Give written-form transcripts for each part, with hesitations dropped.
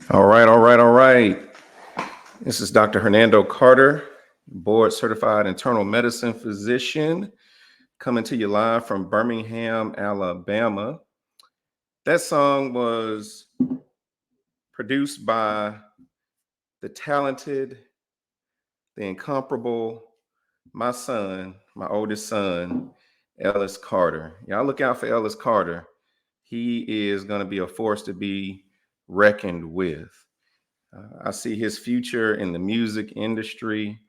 All right, all right, all right. This is Dr. Hernando Carter, board certified internal medicine physician, coming to you live from Birmingham, Alabama. That song was produced by the talented, the incomparable, my son, my oldest son, Ellis Carter. Y'all look out for Ellis Carter. He is going to be a force to be reckoned with. I see his future in the music industry.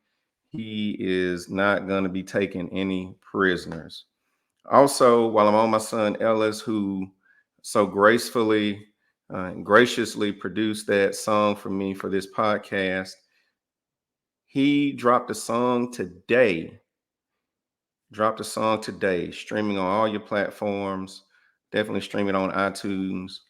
He is not going to be taking any prisoners. Also, while I'm on my son Ellis, who so gracefully and graciously produced that song for me for this podcast, he dropped a song today. Streaming on all your platforms. Definitely stream it on iTunes.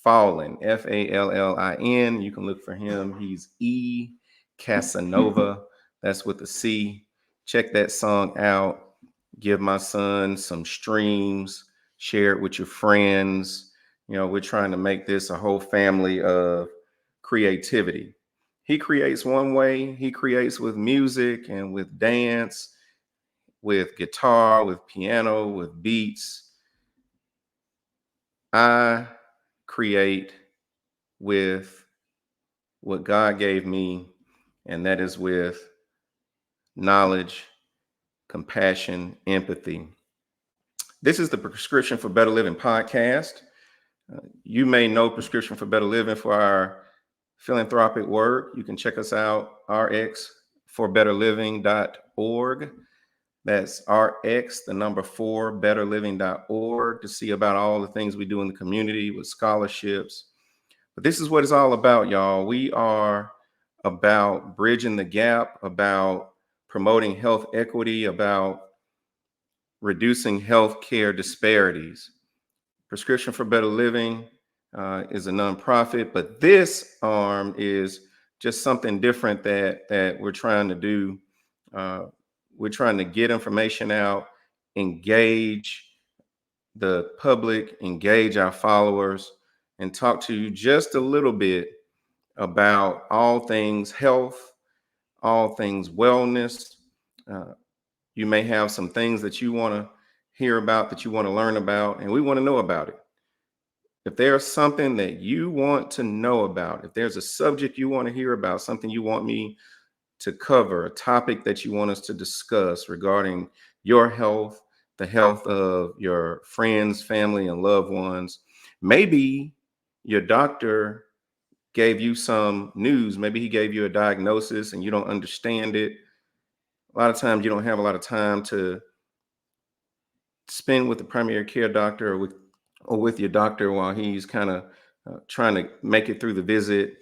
Fallin, Fallin. You can look for him. He's E Casanova. That's with a C. Check that song out. Give my son some streams. Share it with your friends. You know, we're trying to make this a whole family of creativity. He creates one way, he creates with music and with dance, with guitar, with piano, with beats. I create with what God gave me, and that is with knowledge, compassion, empathy. This is the Prescription for Better Living podcast. You may know Prescription for Better Living for our philanthropic work. You can check us out, rxforbetterliving.org. That's RX, the number 4, betterliving.org, to see about all the things we do in the community with scholarships. But this is what it's all about, y'all. We are about bridging the gap, about promoting health equity, about reducing healthcare disparities. Prescription for Better Living is a nonprofit, but this arm is just something different that we're trying to do. We're trying to get information out, engage the public, engage our followers, and talk to you just a little bit about all things health, all things wellness. Uh, you may have some things that you want to hear about, that you want to learn about, and we want to know about it. If there's something that you want to know about, if there's a subject you want to hear about, something you want me to cover, a topic that you want us to discuss regarding your health, the health of your friends, family, and loved ones. Maybe your doctor gave you some news. Maybe he gave you a diagnosis and you don't understand it. A lot of times you don't have a lot of time to spend with the primary care doctor or with your doctor while he's kind of trying to make it through the visit.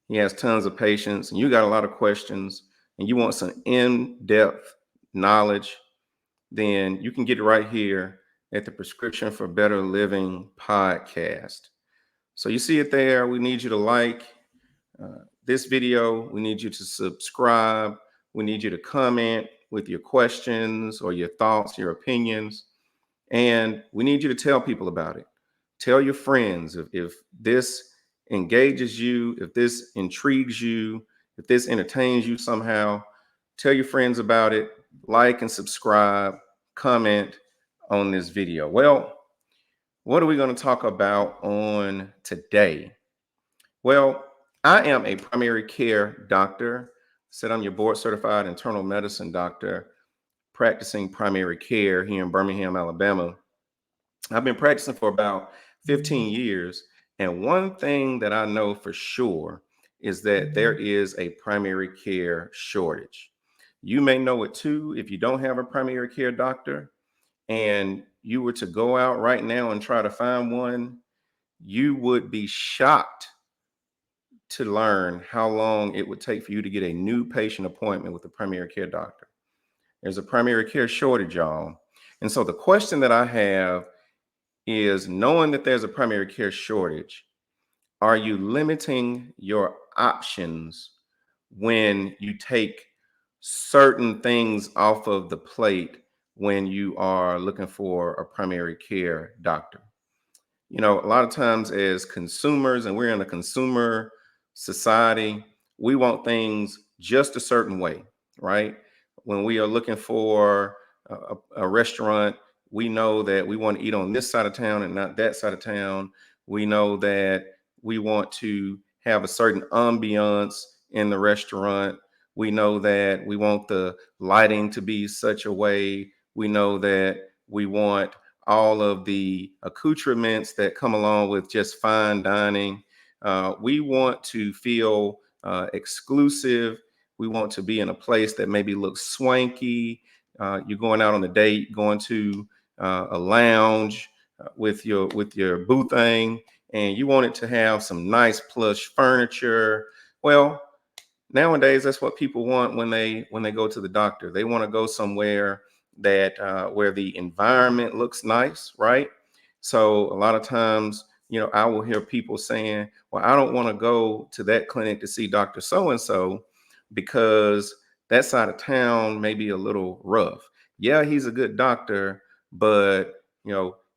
He has tons of patients, and you got a lot of questions, and you want some in-depth knowledge, then you can get it right here at the Prescription for Better Living podcast. So you see it there. We need you to like this video. We need you to subscribe. We need you to comment with your questions or your thoughts, your opinions. And we need you to tell people about it. Tell your friends if this engages you, if this intrigues you, if this entertains you somehow. Tell your friends about it. Like and subscribe, comment on this video. Well, what are we going to talk about on today? Well, I am a primary care doctor. Said I'm your board certified internal medicine doctor practicing primary care here in Birmingham, Alabama. I've been practicing for about 15 years. And one thing that I know for sure is that there is a primary care shortage. You may know it too if you don't have a primary care doctor and you were to go out right now and try to find one, you would be shocked to learn how long it would take for you to get a new patient appointment with a primary care doctor. There's a primary care shortage, y'all. And so the question that I have is, knowing that there's a primary care shortage, are you limiting your options when you take certain things off of the plate when you are looking for a primary care doctor? You know, a lot of times as consumers, and we're in a consumer society, we want things just a certain way, right? When we are looking for a restaurant, we know that we want to eat on this side of town and not that side of town. We know that we want to have a certain ambiance in the restaurant. We know that we want the lighting to be such a way. We know that we want all of the accoutrements that come along with just fine dining. We want to feel exclusive. We want to be in a place that maybe looks swanky. You're going out on a date, going to a lounge with your boo thing, and you want it to have some nice plush furniture. Well, nowadays that's what people want when they go to the doctor. They want to go somewhere that where the environment looks nice, right? So a lot of times, I will hear people saying, well, I don't want to go to that clinic to see Dr. So and so because that side of town may be a little rough. Yeah, he's a good doctor, but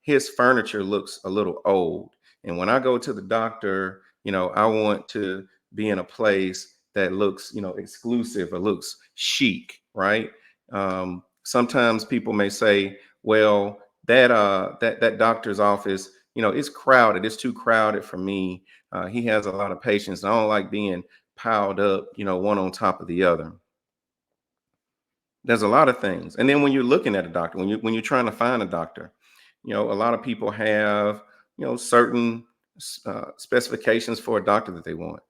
his furniture looks a little old. And when I go to the doctor, I want to be in a place that looks, exclusive or looks chic, right? Sometimes people may say, well, that doctor's office, it's crowded. It's too crowded for me. He has a lot of patients. I don't like being piled up, one on top of the other. There's a lot of things. And then when you're looking at a doctor, when you're trying to find a doctor, a lot of people have, certain specifications for a doctor that they want.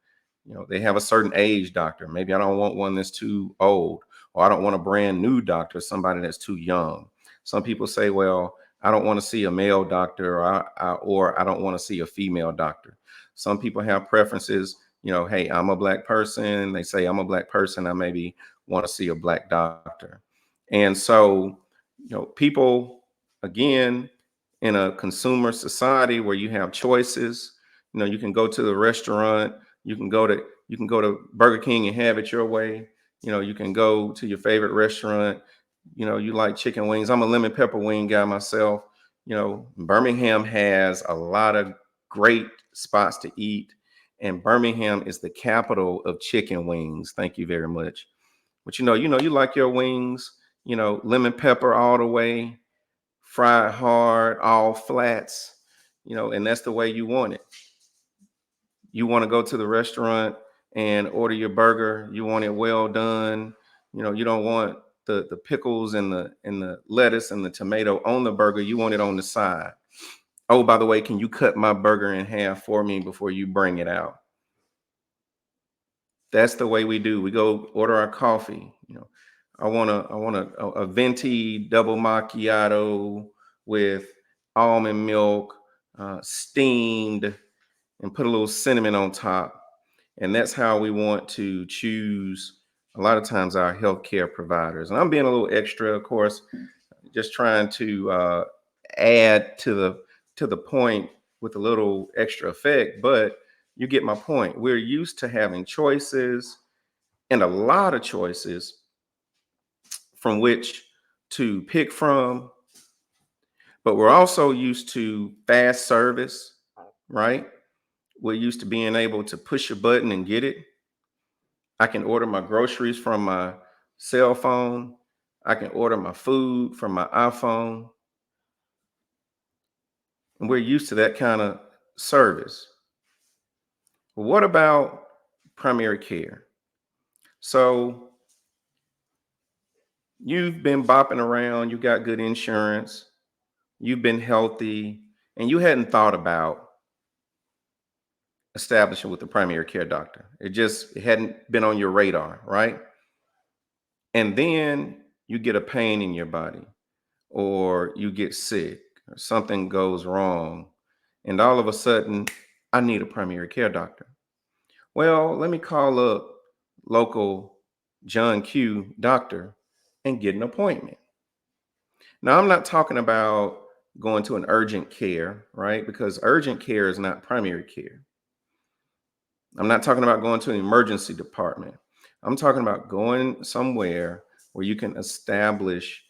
They have a certain age doctor. Maybe I don't want one that's too old, or I don't want a brand new doctor, somebody that's too young. Some people say, well, I don't want to see a male doctor, or I don't want to see a female doctor. Some people have preferences. Hey, I'm a black person. They say I'm a black person. I maybe want to see a black doctor. And so, people, again, in a consumer society where you have choices, you can go to the restaurant, you can go to Burger King and have it your way. You can go to your favorite restaurant. You like chicken wings. I'm a lemon pepper wing guy myself. Birmingham has a lot of great spots to eat, and Birmingham is the capital of chicken wings. Thank you very much. But you like your wings, lemon pepper all the way, fried hard, all flats, and that's the way you want it. You want to go to the restaurant and order your burger, you want it well done. You don't want the pickles and the lettuce and the tomato on the burger. You want it on the side. Oh, by the way, can you cut my burger in half for me before you bring it out? That's the way we do. We go order our coffee. I want a venti double macchiato with almond milk, steamed, and put a little cinnamon on top. And that's how we want to choose a lot of times our healthcare providers. And I'm being a little extra, of course, just trying to add to the point with a little extra effect, but you get my point. We're used to having choices, and a lot of choices from which to pick from, but we're also used to fast service, right? We're used to being able to push a button and get it. I can order my groceries from my cell phone. I can order my food from my iPhone. And we're used to that kind of service. Well, what about primary care? So you've been bopping around, you got good insurance, you've been healthy, and you hadn't thought about establishing with the primary care doctor. It hadn't been on your radar, right? And then you get a pain in your body, or you get sick, or something goes wrong, and all of a sudden, I need a primary care doctor. Well, let me call up local John Q doctor and get an appointment. Now, I'm not talking about going to an urgent care, right? Because urgent care is not primary care. I'm not talking about going to an emergency department. I'm talking about going somewhere where you can establish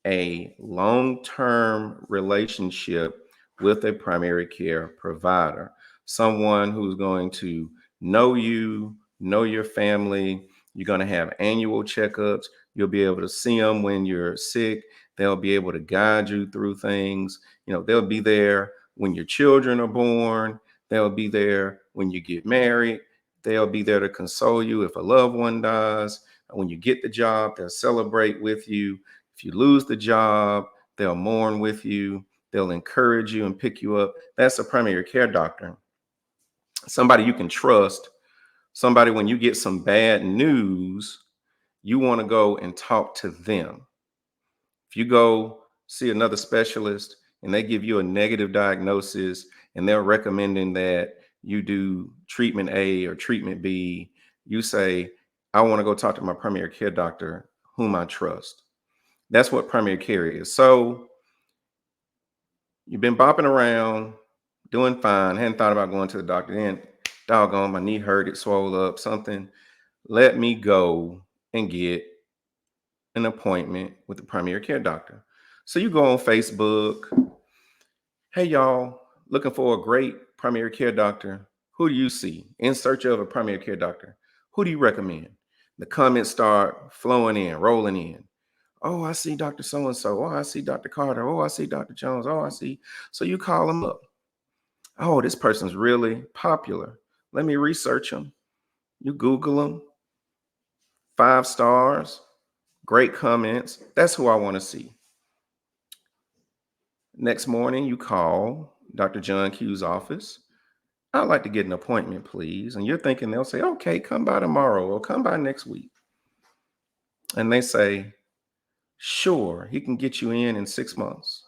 a long term relationship with a primary care provider, someone who's going to know you, know your family. You're going to have annual checkups. You'll be able to see them when you're sick. They'll be able to guide you through things. They'll be there when your children are born. They'll be there when you get married. They'll be there to console you if a loved one dies. When you get the job, they'll celebrate with you. If you lose the job, they'll mourn with you. They'll encourage you and pick you up. That's a primary care doctor. Somebody you can trust. Somebody, when you get some bad news, you want to go and talk to them. If you go see another specialist and they give you a negative diagnosis and they're recommending that you do treatment A or treatment B, you say, I want to go talk to my primary care doctor, whom I trust. That's what primary care is. So you've been bopping around, doing fine, hadn't thought about going to the doctor. Then, doggone, my knee hurt, it swelled up, something. Let me go and get an appointment with the primary care doctor. So you go on Facebook. Hey, y'all, looking for a great primary care doctor. Who do you see? In search of a primary care doctor. Who do you recommend? The comments start flowing in, rolling in. Oh, I see Dr. So-and-so. Oh, I see Dr. Carter. Oh, I see Dr. Jones. Oh, I see. So you call them up. Oh, this person's really popular. Let me research them. You Google them. 5 stars. Great comments. That's who I want to see. Next morning, you call Dr. John Q's office. I'd like to get an appointment, please. And you're thinking they'll say, okay, come by tomorrow or come by next week. And they say, sure, he can get you in 6 months.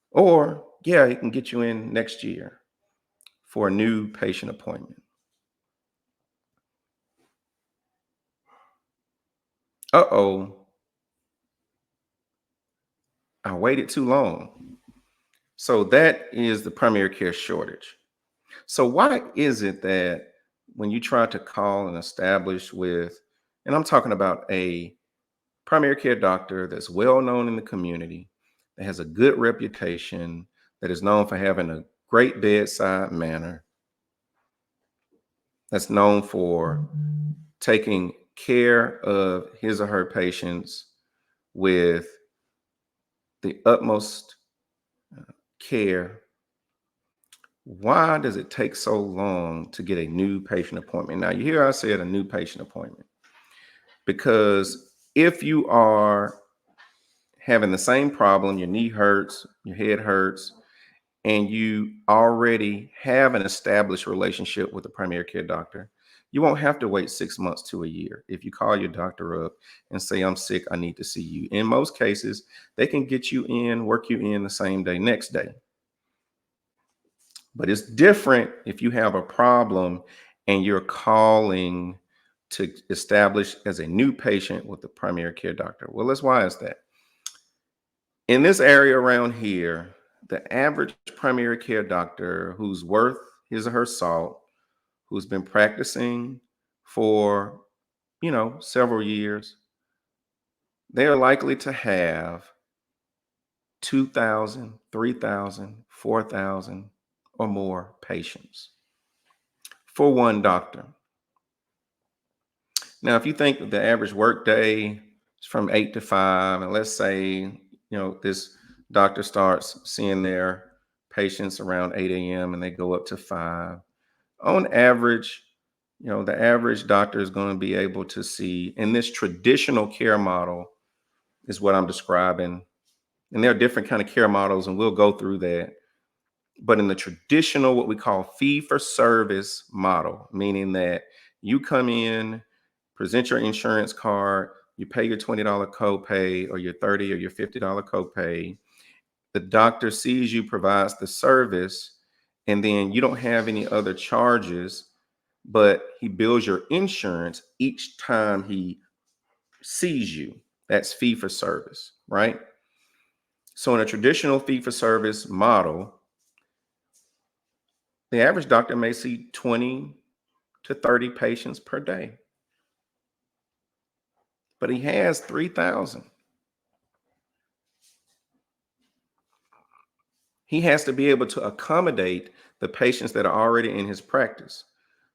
Or, yeah, he can get you in next year for a new patient appointment. Uh-oh, I waited too long. So that is the primary care shortage. So why is it that when you try to call and establish with, and I'm talking about a primary care doctor that's well known in the community, that has a good reputation, that is known for having a great bedside manner, that's known for taking care of his or her patients with the utmost care. Why does it take so long to get a new patient appointment? Now, you hear I said a new patient appointment because if you are having the same problem, your knee hurts, your head hurts, and you already have an established relationship with a primary care doctor, you won't have to wait 6 months to a year. If you call your doctor up and say, I'm sick, I need to see you. In most cases, they can get you in, work you in the same day, next day. But it's different if you have a problem and you're calling to establish as a new patient with the primary care doctor. Well, why is that? In this area around here, the average primary care doctor who's worth his or her salt, who's been practicing for, several years, they are likely to have 2,000, 3,000, 4,000 or more patients for one doctor. Now, if you think that the average workday is from 8 to 5, and let's say, this doctor starts seeing their patients around 8 a.m. and they go up to 5, on average, the average doctor is going to be able to see in this traditional care model is what I'm describing. And there are different kind of care models, and we'll go through that. But in the traditional, what we call fee for service model, meaning that you come in, present your insurance card, you pay your $20 copay or your $30 or your $50 copay. The doctor sees you, provides the service, and then you don't have any other charges, but he bills your insurance each time he sees you. That's fee for service, right? So in a traditional fee for service model, the average doctor may see 20 to 30 patients per day, but he has 3,000. He has to be able to accommodate the patients that are already in his practice.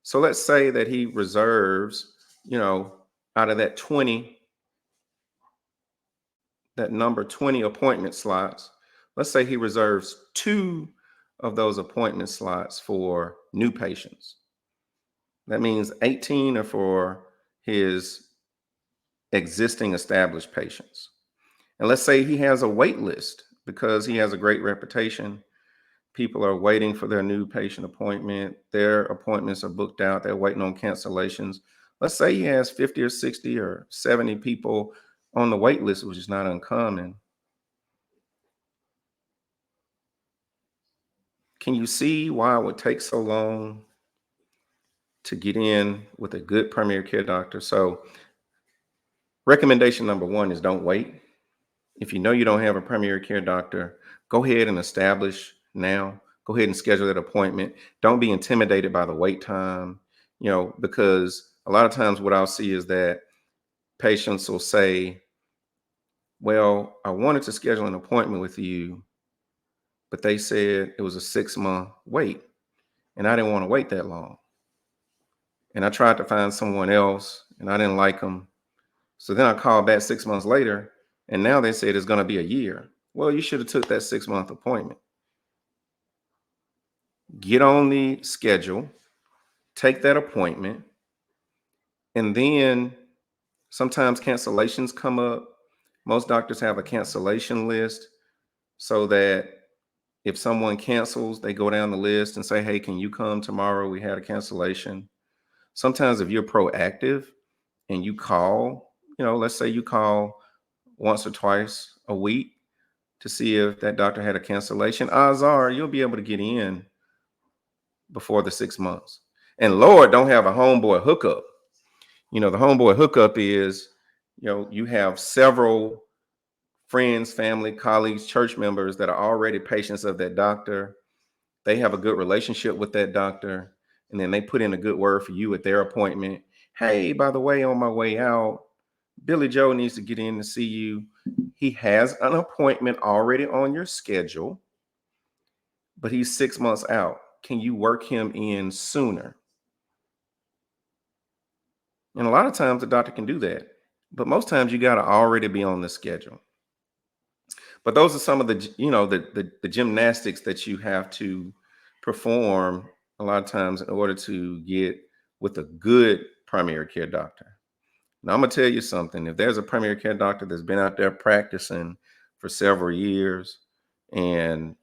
So let's say that he reserves, out of that 20, that number 20 appointment slots, let's say he reserves two of those appointment slots for new patients. That means 18 are for his existing established patients. And let's say he has a wait list because he has a great reputation. People are waiting for their new patient appointment. Their appointments are booked out. They're waiting on cancellations. Let's say he has 50 or 60 or 70 people on the wait list, which is not uncommon. Can you see why it would take so long to get in with a good primary care doctor? So, recommendation number one is don't wait. If you know you don't have a primary care doctor, go ahead and establish now. Go ahead and schedule that appointment. Don't be intimidated by the wait time, because a lot of times what I'll see is that patients will say, well, I wanted to schedule an appointment with you, but they said it was a 6-month wait, and I didn't want to wait that long. And I tried to find someone else, and I didn't like them. So then I called back 6 months later, and now they said it's going to be a year. Well, you should have took that 6-month appointment. Get on the schedule, take that appointment, and then sometimes cancellations come up. Most doctors have a cancellation list so that if someone cancels, they go down the list and say, hey, can you come tomorrow? We had a cancellation. Sometimes if you're proactive and you call, let's say you call once or twice a week to see if that doctor had a cancellation, odds are you'll be able to get in before the 6 months. And Lord, don't have a homeboy hookup. The homeboy hookup is, you have several friends, family, colleagues, church members that are already patients of that doctor. They have a good relationship with that doctor. And then they put in a good word for you at their appointment. Hey, by the way, on my way out, Billy Joe needs to get in to see you. He has an appointment already on your schedule, but he's 6 months out. Can you work him in sooner? And a lot of times the doctor can do that, but most times you got to already be on the schedule. But those are some of the gymnastics that you have to perform a lot of times in order to get with a good primary care doctor. Now I'm gonna tell you something. If there's a primary care doctor that's been out there practicing for several years, and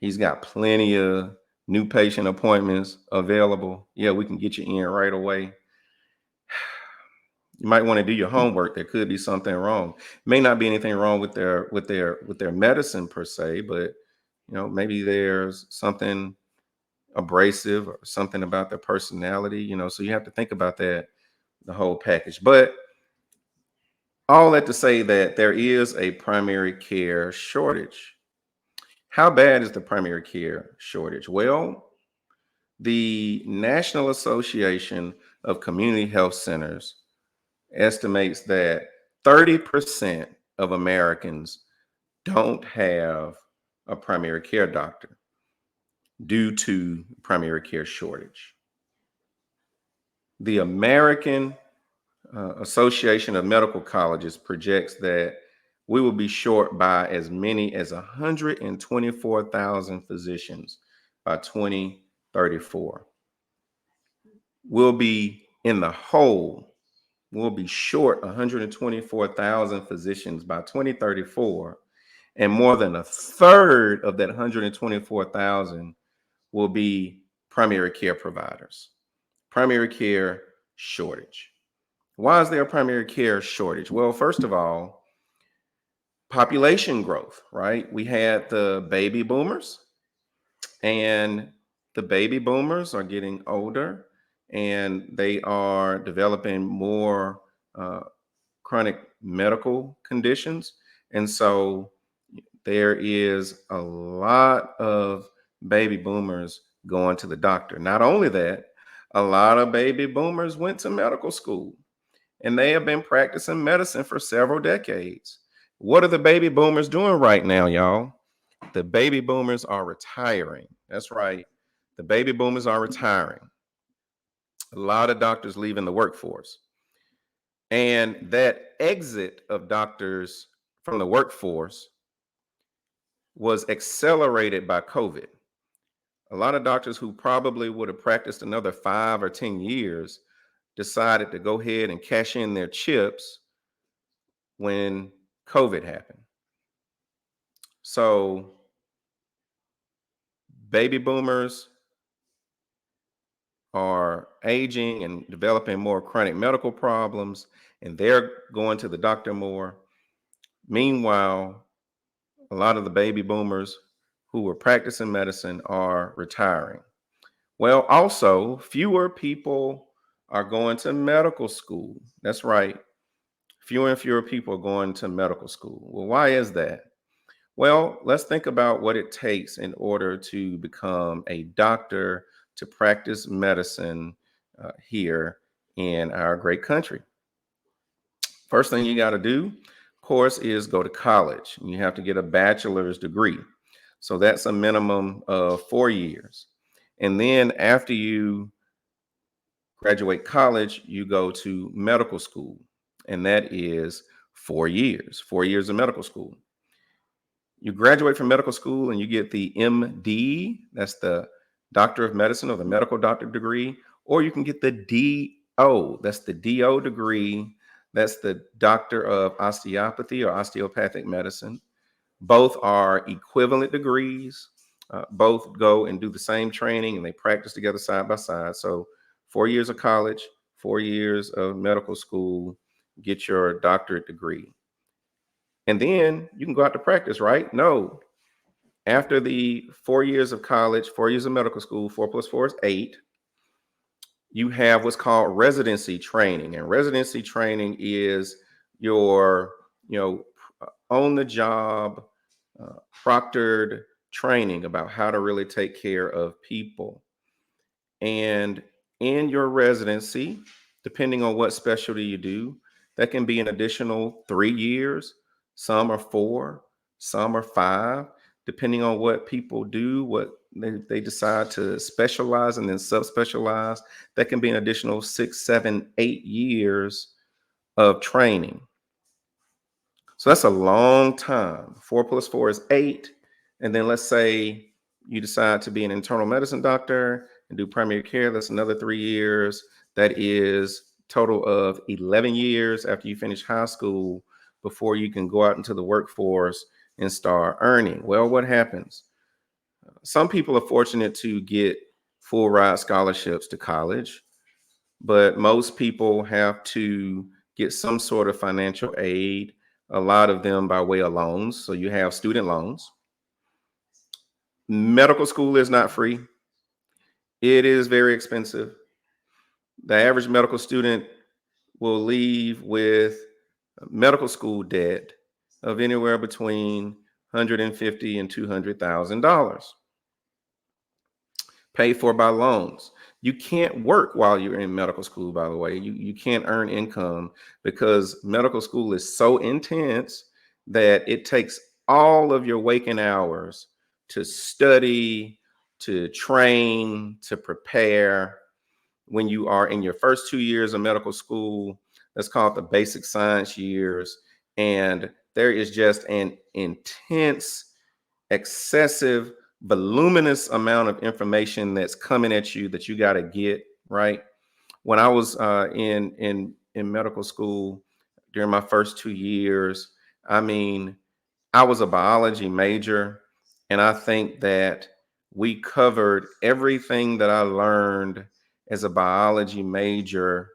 he's got plenty of new patient appointments available, yeah, we can get you in right away. You might want to do your homework. There could be something wrong. May not be anything wrong with their medicine per se, but maybe there's something abrasive or something about their personality. So you have to think about that, the whole package. But all that to say that there is a primary care shortage. How bad is the primary care shortage? Well, the National Association of Community Health Centers estimates that 30% of Americans don't have a primary care doctor due to primary care shortage. The American Association of Medical Colleges projects that we will be short by as many as 124,000 physicians by 2034. We'll be in the hole. We'll be short 124,000 physicians by 2034, and more than a third of that 124,000 will be primary care providers. Primary care shortage. Why is there a primary care shortage? Well, first of all, population growth, right? We had the baby boomers, and the baby boomers are getting older, and they are developing more chronic medical conditions. And so there is a lot of baby boomers going to the doctor. Not only that, a lot of baby boomers went to medical school, and they have been practicing medicine for several decades. What are the baby boomers doing right now, y'all? The baby boomers are retiring. That's right. The baby boomers are retiring. A lot of doctors leaving the workforce. And that exit of doctors from the workforce was accelerated by COVID. A lot of doctors who probably would have practiced another 5 or 10 years decided to go ahead and cash in their chips when COVID happened. So baby boomers are aging and developing more chronic medical problems, and they're going to the doctor more. Meanwhile, a lot of the baby boomers who were practicing medicine are retiring. Well, also, fewer people are going to medical school. That's right. Fewer and fewer people are going to medical school. Well, why is that? Well, let's think about what it takes in order to become a doctor, to practice medicine here in our great country. First thing you got to do, of course, is go to college. You have to get a bachelor's degree. So that's a minimum of 4 years. And then after you graduate college, you go to medical school, and that is 4 years of medical school. You graduate from medical school and you get the MD, that's the Doctor of Medicine or the medical doctor degree, or you can get the DO, that's the DO degree, that's the Doctor of Osteopathy or Osteopathic Medicine. Both are equivalent degrees. Both go and do the same training and they practice together side by side. So 4 years of college, 4 years of medical school, get your doctorate degree. And then you can go out to practice, right? No. After the 4 years of college, 4 years of medical school, 4 plus 4 is 8. You have what's called residency training. And residency training is your, on the job, proctored training about how to really take care of people. And in your residency, depending on what specialty you do, that can be an additional 3 years. Some are 4, some are 5, depending on what people do, what they decide to specialize and then subspecialize. That can be an additional 6, 7, 8 years of training. So that's a long time. 4 plus 4 is 8. And then let's say you decide to be an internal medicine doctor and do primary care. That's another 3 years. That is total of 11 years after you finish high school before you can go out into the workforce and start earning. Well, what happens? Some people are fortunate to get full ride scholarships to college, but most people have to get some sort of financial aid, a lot of them by way of loans. So you have student loans. Medical school is not free. It is very expensive. The average medical student will leave with medical school debt of anywhere between $150,000 and $200,000, paid for by loans. You can't work while you're in medical school, by the way. You can't earn income because medical school is so intense that it takes all of your waking hours to study, to train, to prepare. When you are in your first 2 years of medical school, that's called the basic science years. And there is just an intense, excessive, voluminous amount of information that's coming at you that you got to get right. When I was in medical school during my first 2 years, I mean, I was a biology major, and I think that we covered everything that I learned as a biology major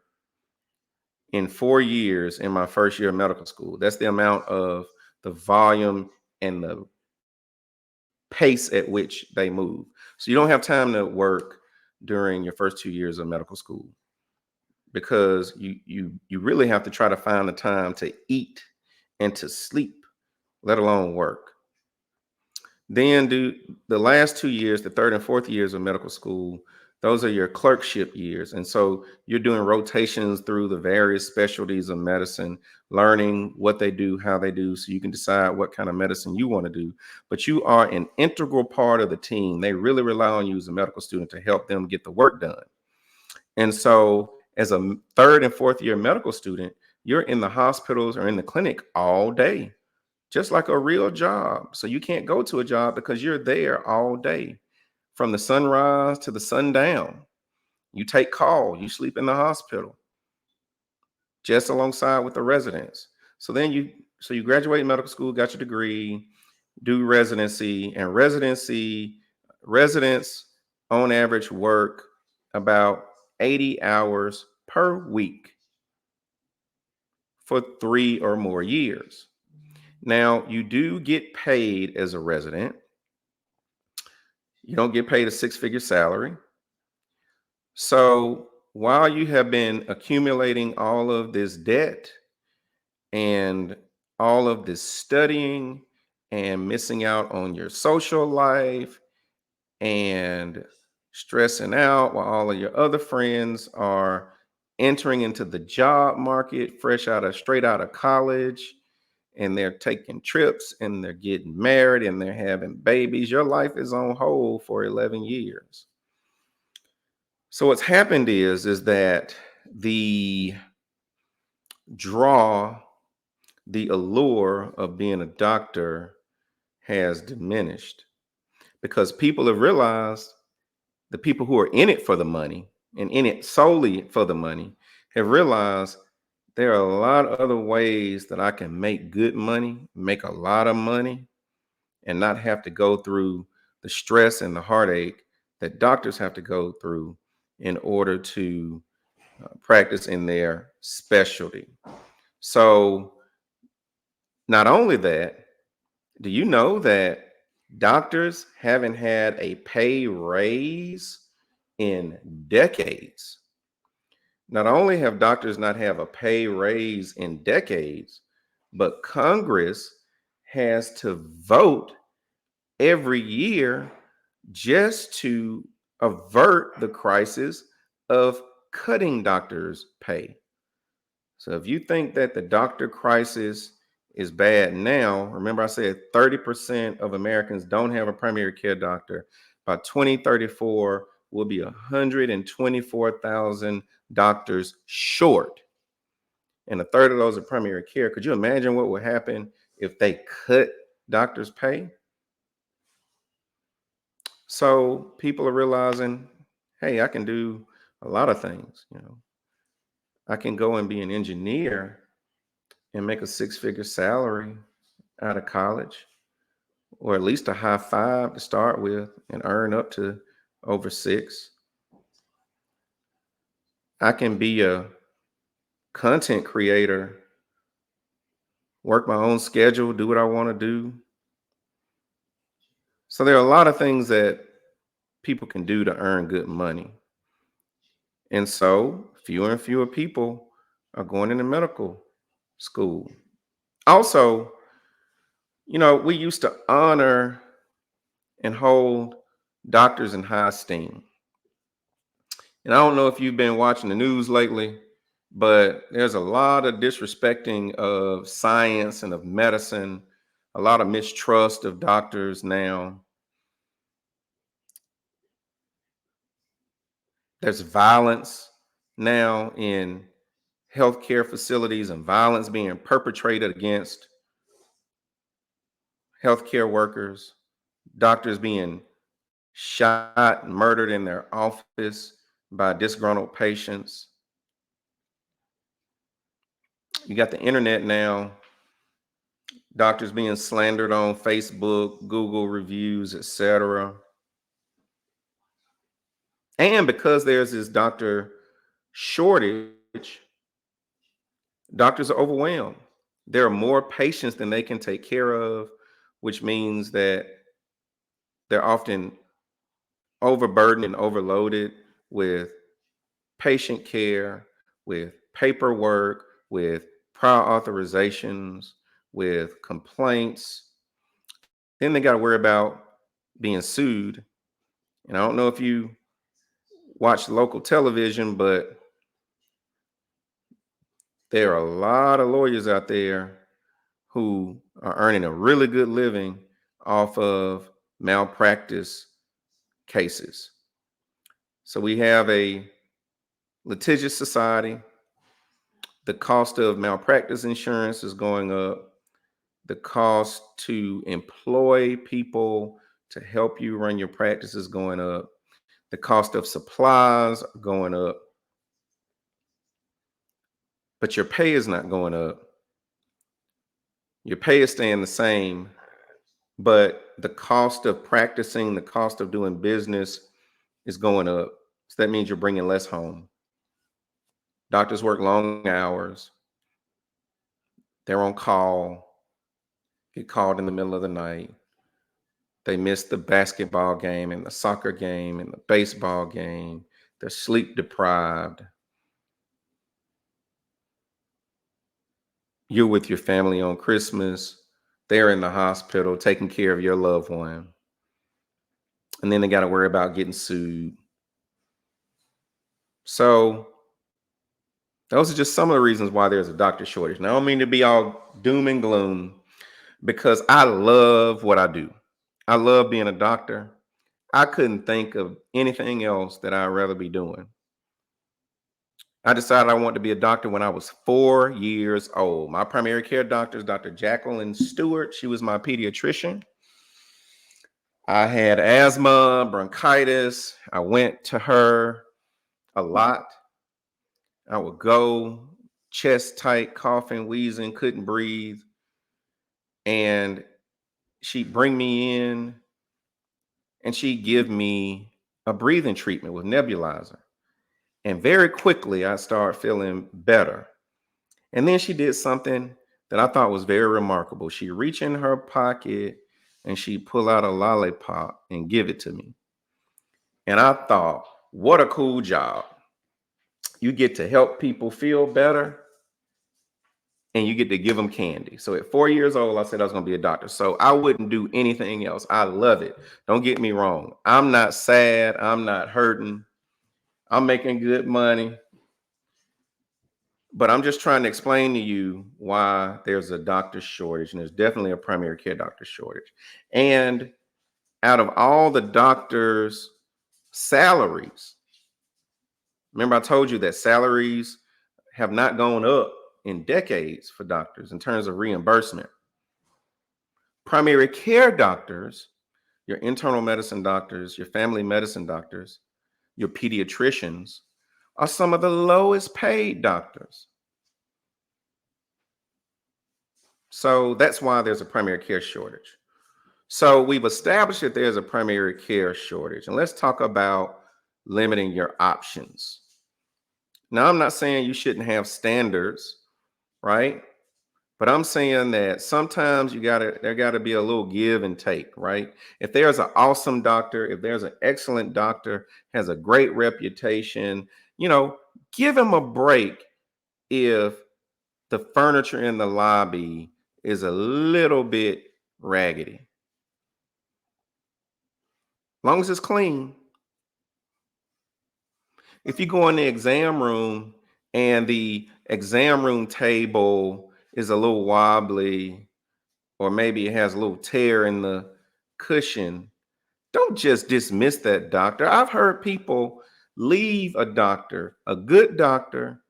in 4 years in my first year of medical school. That's the amount of the volume and the pace at which they move. So you don't have time to work during your first 2 years of medical school because you really have to try to find the time to eat and to sleep, let alone work. Then do the last 2 years, the third and fourth years of medical school, those are your clerkship years. And so you're doing rotations through the various specialties of medicine, learning what they do, how they do, so you can decide what kind of medicine you want to do. But you are an integral part of the team. They really rely on you as a medical student to help them get the work done. And so, as a third and fourth year medical student, you're in the hospitals or in the clinic all day, just like a real job. So, you can't go to a job because you're there all day from the sunrise to the sundown. You take call, you sleep in the hospital just alongside with the residents. So you graduate medical school, got your degree, do residency, and residency residents on average work about 80 hours per week for 3 or more years. Now, you do get paid as a resident. You don't get paid a six-figure salary. So while you have been accumulating all of this debt and all of this studying and missing out on your social life and stressing out while all of your other friends are entering into the job market fresh out of straight out of college, and they're taking trips and they're getting married and they're having babies, your life is on hold for 11 years. So what's happened is that the draw, the allure of being a doctor has diminished because people have realized, the people who are in it for the money and in it solely for the money have realized there are a lot of other ways that I can make good money, make a lot of money, and not have to go through the stress and the heartache that doctors have to go through in order to practice in their specialty. So, not only that, do you know that doctors haven't had a pay raise in decades? Not only have doctors not have a pay raise in decades, but Congress has to vote every year just to avert the crisis of cutting doctors' pay. So if you think that the doctor crisis is bad now, remember I said 30% of Americans don't have a primary care doctor. By 2034, we'll be 124,000 doctors short. And a third of those are primary care. Could you imagine what would happen if they cut doctors' pay? So people are realizing, hey, I can do a lot of things. I can go and be an engineer and make a six-figure salary out of college, or at least a high five to start with, and earn up to over six. I can be a content creator, work my own schedule, do what I want to do. So there are a lot of things that people can do to earn good money. And so fewer and fewer people are going into medical school. Also, we used to honor and hold doctors in high esteem. And I don't know if you've been watching the news lately, but there's a lot of disrespecting of science and of medicine, a lot of mistrust of doctors now. There's violence now in healthcare facilities and violence being perpetrated against healthcare workers, doctors being shot and murdered in their office by disgruntled patients. You got the internet now, doctors being slandered on Facebook, Google reviews, etc. And because there's this doctor shortage, doctors are overwhelmed. There are more patients than they can take care of, which means that they're often overburdened and overloaded with patient care, with paperwork, with prior authorizations, with complaints. Then they got to worry about being sued. And I don't know if you watch local television, but there are a lot of lawyers out there who are earning a really good living off of malpractice cases. So we have a litigious society. The cost of malpractice insurance is going up. The cost to employ people to help you run your practice is going up. The cost of supplies are going up. But your pay is not going up. Your pay is staying the same, but the cost of practicing, the cost of doing business is going up. So that means you're bringing less home. Doctors work long hours. They're on call, get called in the middle of the night. They miss the basketball game and the soccer game and the baseball game. They're sleep deprived. You're with your family on Christmas. They're in the hospital taking care of your loved one. And then they got to worry about getting sued. So those are just some of the reasons why there's a doctor shortage. Now, I don't mean to be all doom and gloom, because I love what I do. I love being a doctor. I couldn't think of anything else that I'd rather be doing. I decided I wanted to be a doctor when I was 4 years old. My primary care doctor is Dr. Jacqueline Stewart. She was my pediatrician. I had asthma, bronchitis. I went to her a lot. I would go, chest tight, coughing, wheezing, couldn't breathe. And she'd bring me in and she'd give me a breathing treatment with nebulizer. And very quickly, I started feeling better. And then she did something that I thought was very remarkable. She reached in her pocket and she pull out a lollipop and give it to me. And I thought, what a cool job. You get to help people feel better and you get to give them candy. So at 4 years old, I said I was going to be a doctor. So I wouldn't do anything else. I love it. Don't get me wrong. I'm not sad. I'm not hurting. I'm making good money. But I'm just trying to explain to you why there's a doctor shortage, and there's definitely a primary care doctor shortage. And out of all the doctors' salaries, remember I told you that salaries have not gone up in decades for doctors in terms of reimbursement. Primary care doctors, your internal medicine doctors, your family medicine doctors, your pediatricians are some of the lowest paid doctors. So that's why there's a primary care shortage. So we've established that there's a primary care shortage. And let's talk about limiting your options. Now, I'm not saying you shouldn't have standards, right? But I'm saying that sometimes there gotta be a little give and take, right? If there's an awesome doctor, if there's an excellent doctor, has a great reputation, give him a break if the furniture in the lobby is a little bit raggedy. As long as it's clean. If you go in the exam room and the exam room table is a little wobbly, or maybe it has a little tear in the cushion, don't just dismiss that doctor. I've heard people leave a doctor, a good doctor,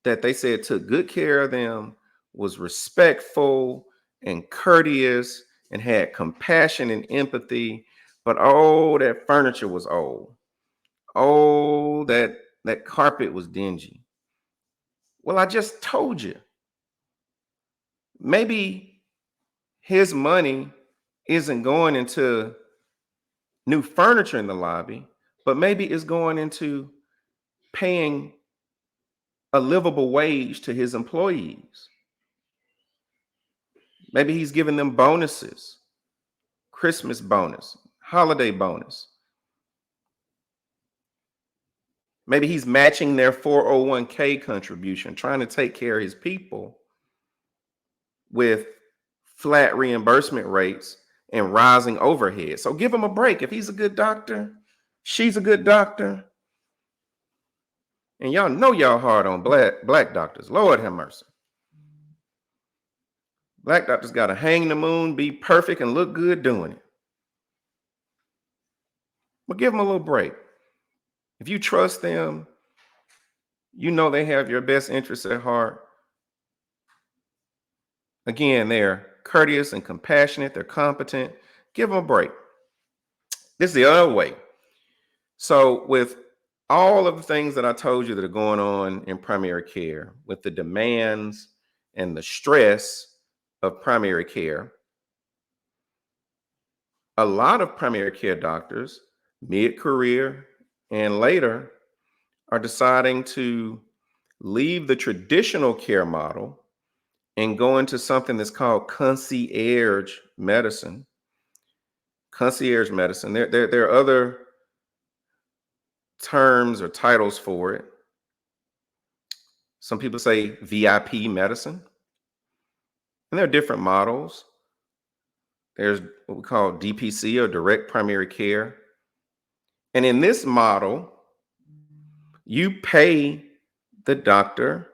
that they said took good care of them, was respectful and courteous, and had compassion and empathy. But oh, that furniture was old. Oh, that carpet was dingy. Well, I just told you. Maybe his money isn't going into new furniture in the lobby, but maybe it's going into paying a livable wage to his employees. Maybe he's giving them bonuses, Christmas bonus, holiday bonus. Maybe he's matching their 401k contribution, trying to take care of his people with flat reimbursement rates and rising overhead. So give him a break. If he's a good doctor, she's a good doctor. And y'all know y'all hard on black doctors. Lord have mercy. Black doctors got to hang the moon, be perfect, and look good doing it. But give them a little break. If you trust them, You know they have your best interests at heart. Again, they're courteous and compassionate. They're competent. Give them a break. This is the other way. So, with all of the things that I told you that are going on in primary care, with the demands and the stress of primary care, a lot of primary care doctors, mid career and later, are deciding to leave the traditional care model and go into something that's called concierge medicine. Concierge medicine. There are other terms or titles for it. Some people say VIP medicine, and there are different models. There's what we call DPC or direct primary care. And in this model, you pay the doctor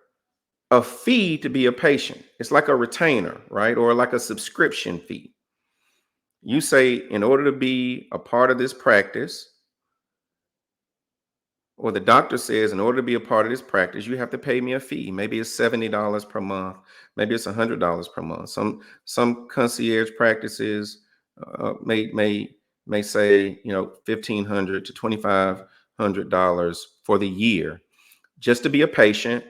a fee to be a patient. It's like a retainer, right? Or like a subscription fee. You say, in order to be a part of this practice, or the doctor says, in order to be a part of this practice, you have to pay me a fee. Maybe it's $70 per month. Maybe it's $100 per month. Some concierge practices may say, $1,500 to $2,500 for the year just to be a patient.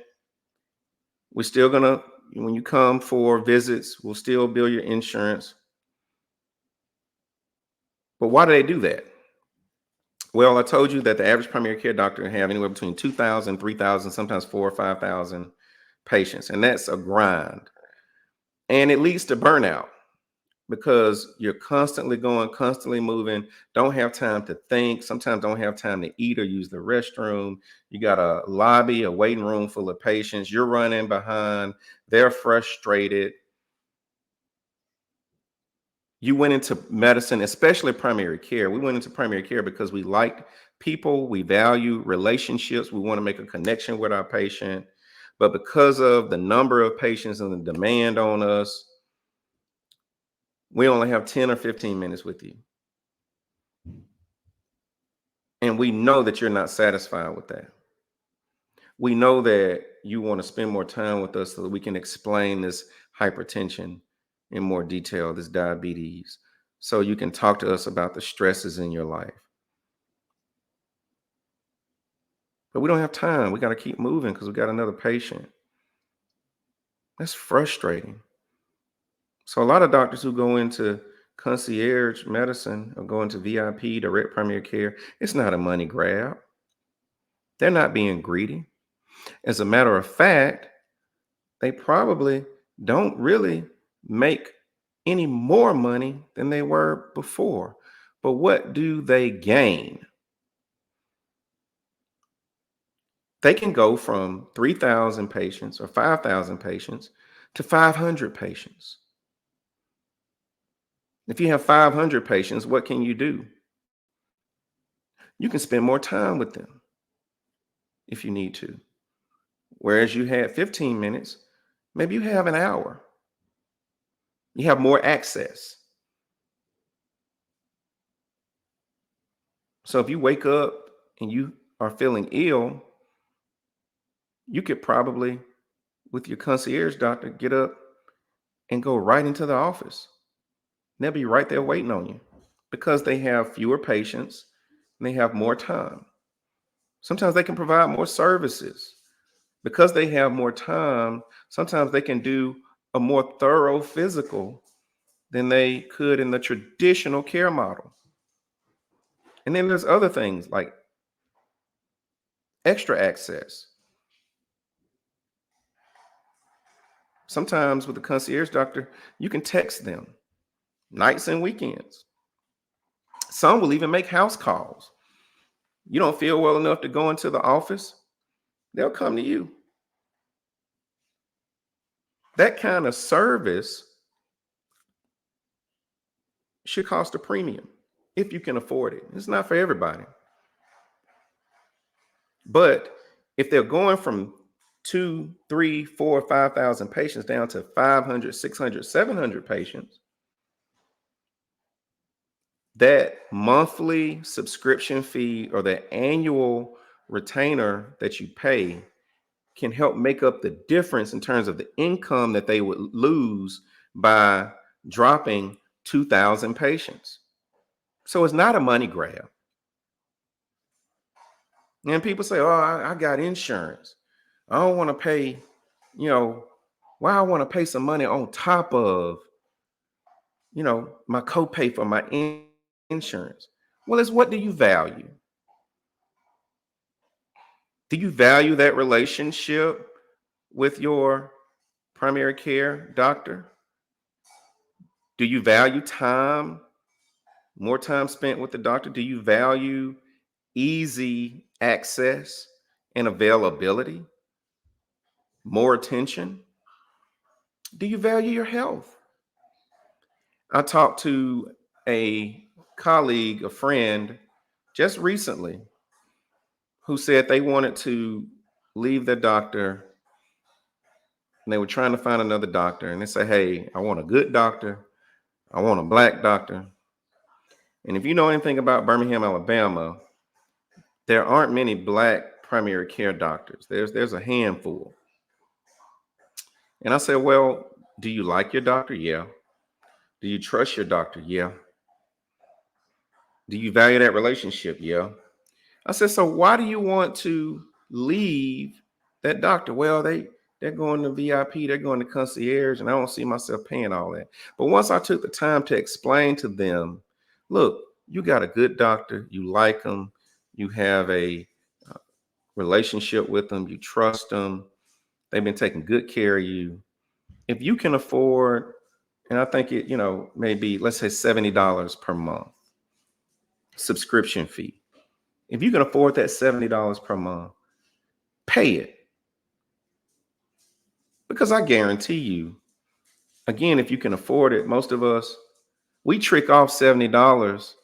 We're still gonna, when you come for visits, we'll still bill your insurance. But why do they do that? Well, I told you that the average primary care doctor have anywhere between 2,000, 3,000, sometimes 4 or 5,000 patients, and that's a grind. And it leads to burnout because you're constantly going, constantly moving, don't have time to think, sometimes don't have time to eat or use the restroom. You got a lobby, a waiting room full of patients, you're running behind, they're frustrated. You went into medicine, especially primary care. We went into primary care because we liked people, we value relationships, we want to make a connection with our patient. But because of the number of patients and the demand on us, we only have 10 or 15 minutes with you. And we know that you're not satisfied with that. We know that you want to spend more time with us so that we can explain this hypertension in more detail, this diabetes, so you can talk to us about the stresses in your life. But we don't have time. We got to keep moving because we got another patient. That's frustrating. So a lot of doctors who go into concierge medicine or go into VIP, direct primary care, it's not a money grab. They're not being greedy. As a matter of fact, they probably don't really make any more money than they were before. But what do they gain? They can go from 3,000 patients or 5,000 patients to 500 patients. If you have 500 patients, what can you do? You can spend more time with them if you need to. Whereas you had 15 minutes, maybe you have an hour. You have more access. So if you wake up and you are feeling ill, you could probably, with your concierge doctor, get up and go right into the office. They'll be right there waiting on you because they have fewer patients and they have more time. Sometimes they can provide more services. Because they have more time, sometimes they can do a more thorough physical than they could in the traditional care model. And then there's other things like extra access. Sometimes with the concierge doctor, you can text them nights and weekends. Some will even make house calls. You don't feel well enough to go into the office, they'll come to you. That kind of service should cost a premium if you can afford it. It's not for everybody. But if they're going from 2, 3, 4, 5,000 patients down to 500, 600, 700 patients, that monthly subscription fee or the annual retainer that you pay can help make up the difference in terms of the income that they would lose by dropping 2,000 patients. So it's not a money grab. And people say, oh, I got insurance. I don't want to pay, why I want to pay some money on top of, my copay for my insurance. Well, it's what do you value? Do you value that relationship with your primary care doctor? Do you value time, more time spent with the doctor? Do you value easy access and availability, more attention? Do you value your health? I talked to a colleague, a friend, just recently who said they wanted to leave their doctor and they were trying to find another doctor. And they say, hey, I want a good doctor. I want a Black doctor. And if you know anything about Birmingham, Alabama, there aren't many Black primary care doctors. There's a handful. And I said, well, do you like your doctor? Yeah. Do you trust your doctor? Yeah. Do you value that relationship? Yeah. I said, so why do you want to leave that doctor? Well, they're going to VIP, they're going to concierge, and I don't see myself paying all that. But once I took the time to explain to them, look, you got a good doctor, you like them, you have a relationship with them, you trust them, they've been taking good care of you. If you can afford, and I think it, maybe let's say $70 per month subscription fee. If you can afford that $70 per month, pay it. Because I guarantee you, again, if you can afford it, most of us, we trick off $70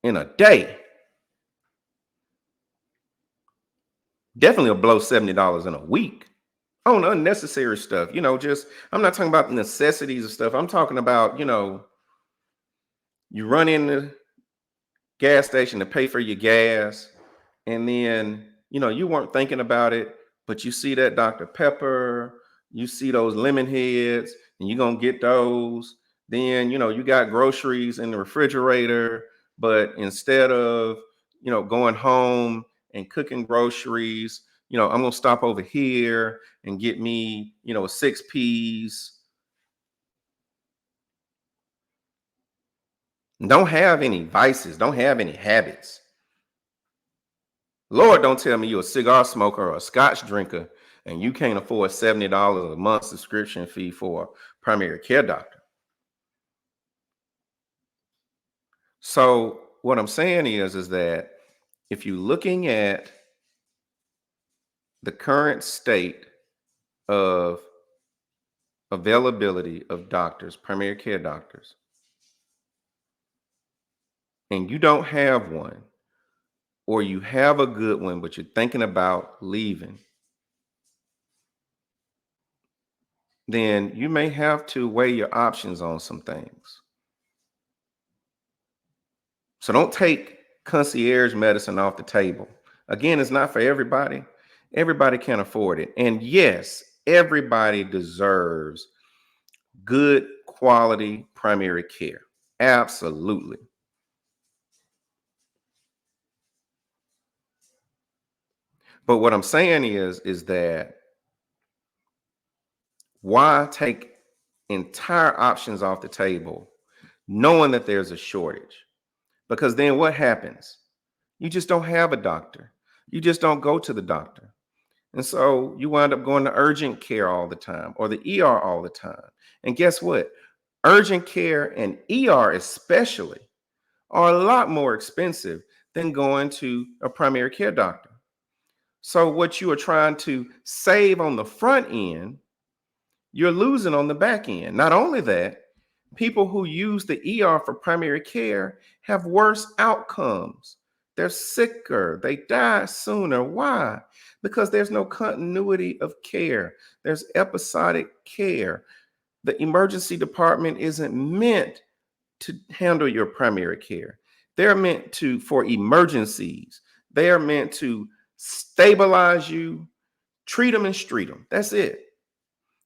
in a day. Definitely will blow $70 in a week on unnecessary stuff. I'm not talking about the necessities of stuff. I'm talking about, you run in the gas station to pay for your gas, and then, you weren't thinking about it, but you see that Dr. Pepper, you see those lemon heads, and you're going to get those. Then, you got groceries in the refrigerator, but instead of, going home and cooking groceries, I'm going to stop over here and get me, a 6-piece. Don't have any vices, don't have any habits. Lord, don't tell me you're a cigar smoker or a scotch drinker and you can't afford $70 a month subscription fee for a primary care doctor. So what I'm saying is that if you're looking at the current state of availability of doctors, primary care doctors, and you don't have one, or you have a good one, but you're thinking about leaving, then you may have to weigh your options on some things. So don't take concierge medicine off the table. Again, it's not for everybody. Everybody can't afford it. And yes, everybody deserves good quality primary care. Absolutely. But what I'm saying is that why take entire options off the table knowing that there's a shortage? Because then what happens? You just don't have a doctor. You just don't go to the doctor. And so you wind up going to urgent care all the time or the ER all the time. And guess what? Urgent care and ER especially are a lot more expensive than going to a primary care doctor. So what you are trying to save on the front end, you're losing on the back end. Not only that, people who use the ER for primary care have worse outcomes. They're sicker, they die sooner. Why? Because there's no continuity of care. There's episodic care. The emergency department isn't meant to handle your primary care. They're meant for emergencies. They are meant to stabilize you, treat them and street them. That's it.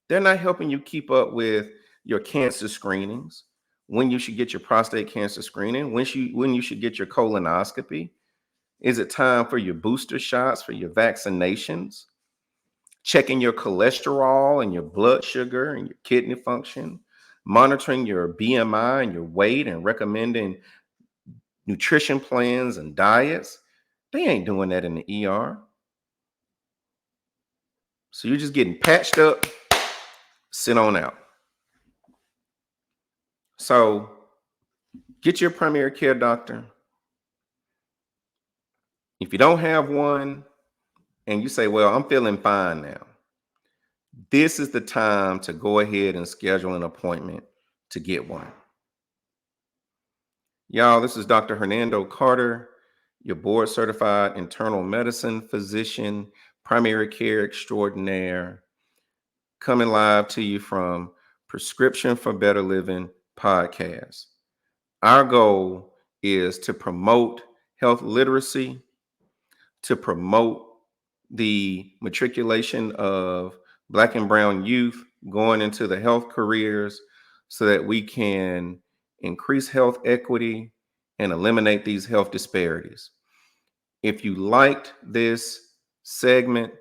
They're not helping you keep up with your cancer screenings, when you should get your prostate cancer screening, when you should get your colonoscopy. Is it time for your booster shots, for your vaccinations? Checking your cholesterol and your blood sugar and your kidney function, monitoring your BMI and your weight, and recommending nutrition plans and diets. They ain't doing that in the ER. So you're just getting patched up, sit on out. So get your primary care doctor. If you don't have one and you say, well, I'm feeling fine now, this is the time to go ahead and schedule an appointment to get one. Y'all, this is Dr. Hernando Carter, your board certified internal medicine physician, primary care extraordinaire, coming live to you from Prescription for Better Living podcast. Our goal is to promote health literacy, to promote the matriculation of Black and brown youth going into the health careers so that we can increase health equity and eliminate these health disparities. If you liked this segment,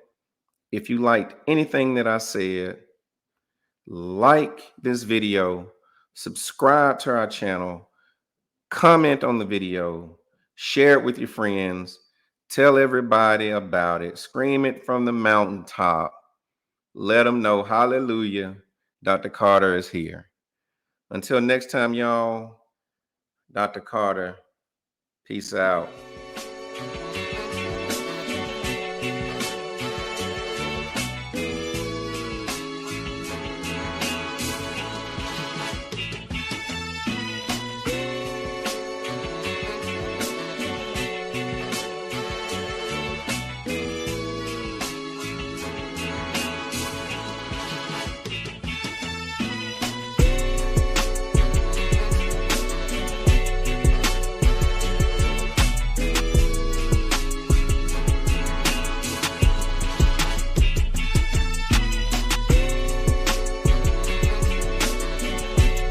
if you liked anything that I said, like this video, subscribe to our channel, comment on the video, share it with your friends, tell everybody about it, scream it from the mountaintop, let them know, hallelujah, Dr. Carter is here. Until next time, y'all, Dr. Carter, peace out.